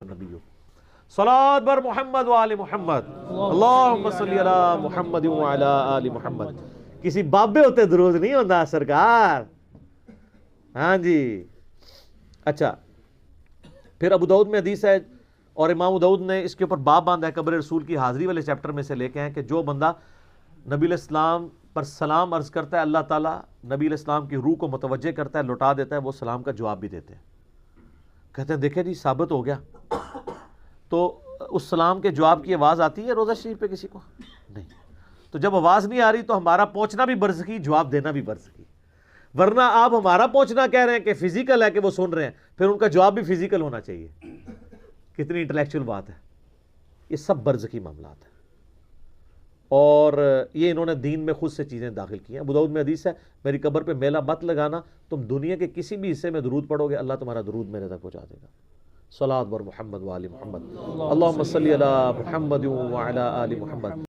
نبی صلوات بر محمد و آل محمد اللہم صلی علی محمد و علی آل محمد. کسی بابے ہوتے درود نہیں ہوتا سرکار. ہاں جی. اچھا پھر ابو داؤد میں حدیث ہے اور امام ابو داؤد نے اس کے اوپر باب باندھا ہے قبر رسول کی حاضری والے چیپٹر میں سے لے کے ہیں کہ جو بندہ نبی علیہ السلام پر سلام عرض کرتا ہے اللہ تعالیٰ نبی علیہ السلام کی روح کو متوجہ کرتا ہے لوٹا دیتا ہے وہ سلام کا جواب بھی دیتے ہیں. کہتے ہیں دیکھیں جی ثابت ہو گیا. تو اس سلام کے جواب کی آواز آتی ہے روضہ شریف پہ کسی کو؟ نہیں. تو جب آواز نہیں آ رہی تو ہمارا پہنچنا بھی برزخی جواب دینا بھی برزخی. ورنہ آپ ہمارا پہنچنا کہہ رہے ہیں کہ فزیکل ہے کہ وہ سن رہے ہیں پھر ان کا جواب بھی فزیکل ہونا چاہیے. کتنی انٹلیکچوئل بات ہے. یہ سب برزخی معاملات ہیں اور یہ انہوں نے دین میں خود سے چیزیں داخل کی ہیں. ابو داؤد میں حدیث ہے میری قبر پہ میلہ مت لگانا, تم دنیا کے کسی بھی حصے میں درود پڑھو گے اللہ تمہارا درود میرے تک پہنچا دے گا. صلوات بر محمد و آل محمد اللہم صلی علی محمد و علی آل محمد.